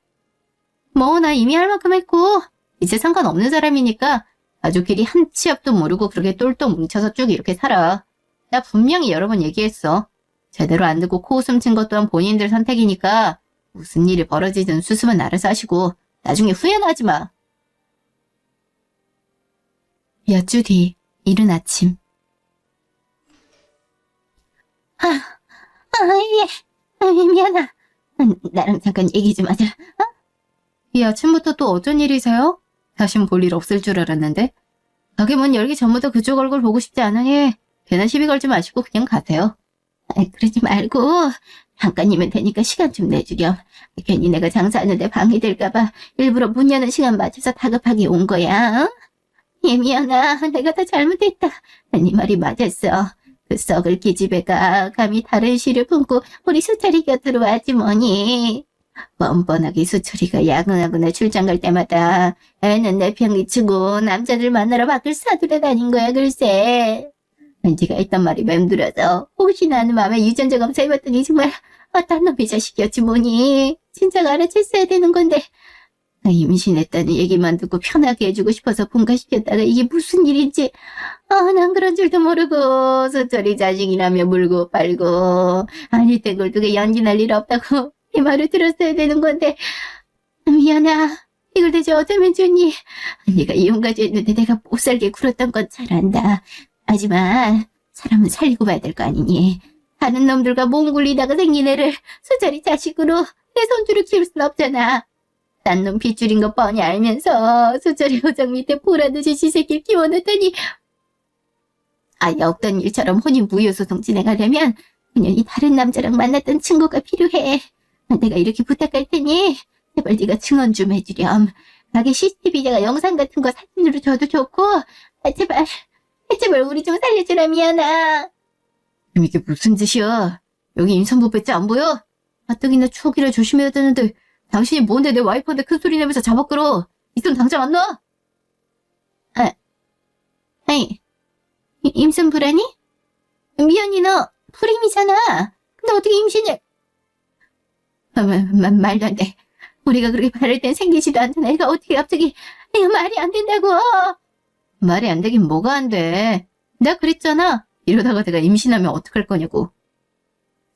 [SPEAKER 1] 나 이미 할 만큼 했고 이제 상관없는 사람이니까 가족끼리 한 치 앞도 모르고 그렇게 똘똘 뭉쳐서 쭉 이렇게 살아. 나 분명히 여러 번 얘기했어. 제대로 안 듣고 코웃음 친 것 또한 본인들 선택이니까 무슨 일이 벌어지든 수습은 알아서 하시고 나중에 후회는 하지 마. 몇 주 뒤 이른 아침. 미안하. 나랑 잠깐 얘기 좀 하자. 이 아침부터 또 어쩐 일이세요? 다신 볼 일 없을 줄 알았는데. 가게 문 열기 전부터 그쪽 얼굴 보고 싶지 않으니 괜한 시비 걸지 마시고 그냥 가세요. 그러지 말고 잠깐이면 되니까 시간 좀 내주렴. 괜히 내가 장사하는데 방해될까봐 일부러 문 여는 시간 맞춰서 다급하게 온 거야. 얘 미안하. 내가 다 잘못했다. 네 말이 맞았어. 그 썩을 기집애가 감히 다른 시를 품고 우리 수철이 곁으로 왔지 뭐니. 뻔뻔하게 수철이가 야근하거나 출장 갈 때마다 애는 내 편 미치고 남자들 만나러 밖을 사두려 다닌 거야 글쎄. 네가 했던 말이 맴돌아서 혹시나 하는 마음에 유전자 검사해봤더니 정말 딴 놈의 자식이었지 뭐니. 진작 알아챘어야 되는 건데. 임신했다는 얘기만 듣고 편하게 해주고 싶어서 분가시켰다가 이게 무슨 일인지 난 그런 줄도 모르고 수철이 자식이라며 물고 빨고 아닐 땐 걸두게 연기날 일 없다고 이 말을 들었어야 되는 건데. 미안하. 이걸 대체 어쩌면 좋니. 네가 이혼까지 했는데 내가 못살게 굴었던 건 잘 안다. 하지만 사람은 살리고 봐야 될 거 아니니. 다른 놈들과 몸 굴리다가 생긴 애를 수철이 자식으로 내 손주로 키울 순 없잖아. 딴 놈 핏줄인 거 뻔히 알면서 수철이 호적 밑에 보라듯이 시새끼를 키워놨더니 아예 없던 일처럼 혼인 무효소송 진행하려면 그년이 다른 남자랑 만났던 증거가 필요해. 내가 이렇게 부탁할 테니 제발 네가 증언 좀 해주렴. 가게 CCTV가 영상 같은 거 사진으로 줘도 좋고 제발 우리 좀 살려주라. 미안하. 이게 무슨 짓이야. 여기 임산부 배지 안 보여? 가뜩이나 추억이라 조심해야 되는데 당신이 뭔데 내 와이프한테 큰 소리 내면서 잡아 끌어. 이 손 당장 안 놔. 아니 임산부라니? 미연이 너 불임이잖아. 근데 어떻게 임신을. 말도 안 돼. 우리가 그렇게 바랄 땐 생기지도 않던 애가 어떻게 갑자기. 이거 말이 안 된다고. 말이 안 되긴 뭐가 안 돼. 내가 그랬잖아. 이러다가 내가 임신하면 어떡할 거냐고.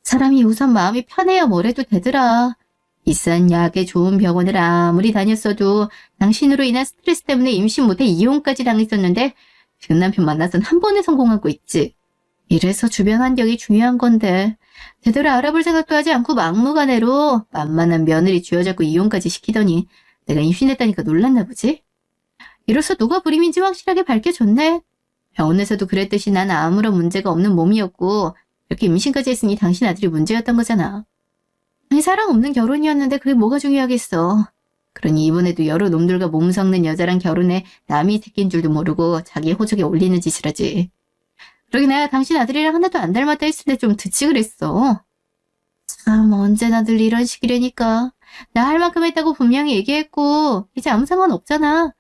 [SPEAKER 1] 사람이 우선 마음이 편해야 뭐래도 되더라. 비싼 약에 좋은 병원을 아무리 다녔어도 당신으로 인한 스트레스 때문에 임신 못해 이혼까지 당했었는데 지금 남편 만나선 한 번에 성공하고 있지. 이래서 주변 환경이 중요한 건데 제대로 알아볼 생각도 하지 않고 막무가내로 만만한 며느리 쥐어잡고 이혼까지 시키더니 내가 임신했다니까 놀랐나 보지? 이로써 누가 불임인지 확실하게 밝혀줬네. 병원에서도 그랬듯이 난 아무런 문제가 없는 몸이었고 이렇게 임신까지 했으니 당신 아들이 문제였던 거잖아. 아니, 사랑 없는 결혼이었는데 그게 뭐가 중요하겠어. 그러니 이번에도 여러 놈들과 몸 섞는 여자랑 결혼해 남이 새끼인 줄도 모르고 자기 호적에 올리는 짓이라지. 그러게 내가 당신 아들이랑 하나도 안 닮았다 했을 때 좀 듣지 그랬어. 참 언제나 늘 이런 식이라니까. 나 할 만큼 했다고 분명히 얘기했고 이제 아무 상관없잖아.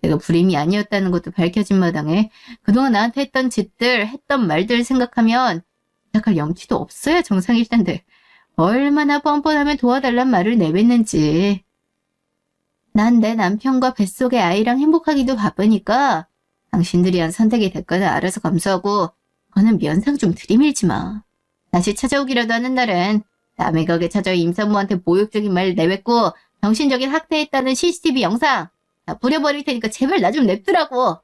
[SPEAKER 1] 내가 불임이 아니었다는 것도 밝혀진 마당에 그동안 나한테 했던 짓들, 했던 말들 생각하면 시작할 염치도 없어야 정상일 텐데 얼마나 뻔뻔하면 도와달란 말을 내뱉는지. 난 내 남편과 뱃속의 아이랑 행복하기도 바쁘니까 당신들이 한 선택의 대가는 알아서 감수하고 그거는 면상 좀 들이밀지 마. 다시 찾아오기라도 하는 날엔 남의 격에 찾아와 임산부한테 모욕적인 말 내뱉고 정신적인 학대했다는 CCTV 영상 다 뿌려버릴 테니까 제발 나 좀 냅두라고.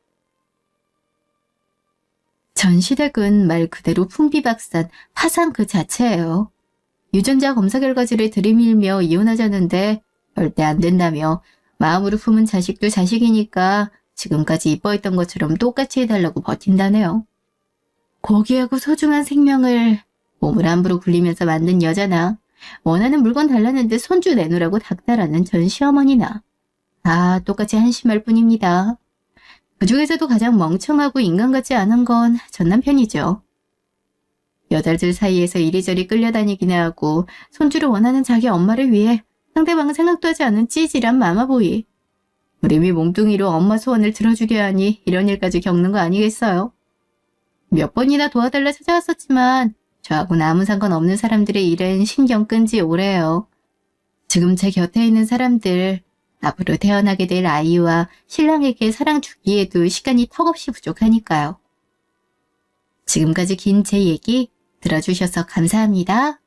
[SPEAKER 1] 전 시댁은 말 그대로 풍비박산, 파산 그 자체예요. 유전자 검사 결과지를 들이밀며 이혼하자는데 절대 안 된다며 마음으로 품은 자식도 자식이니까 지금까지 이뻐했던 것처럼 똑같이 해달라고 버틴다네요. 고귀하고 소중한 생명을 몸을 함부로 굴리면서 만든 여자나 원하는 물건 달라는데 손주 내놓으라고 닥달하는 전 시어머니나 다 똑같이 한심할 뿐입니다. 그중에서도 가장 멍청하고 인간 같지 않은 건 전 남편이죠. 여자들 사이에서 이리저리 끌려다니기나 하고 손주를 원하는 자기 엄마를 위해 상대방은 생각도 하지 않은 찌질한 마마보이. 우리미 몽둥이로 엄마 소원을 들어주려 하니 이런 일까지 겪는 거 아니겠어요? 몇 번이나 도와달라 찾아왔었지만 저하고는 아무 상관없는 사람들의 일은 신경 끈지 오래요. 지금 제 곁에 있는 사람들, 앞으로 태어나게 될 아이와 신랑에게 사랑 주기에도 시간이 턱없이 부족하니까요. 지금까지 긴 제 얘기 들어주셔서 감사합니다.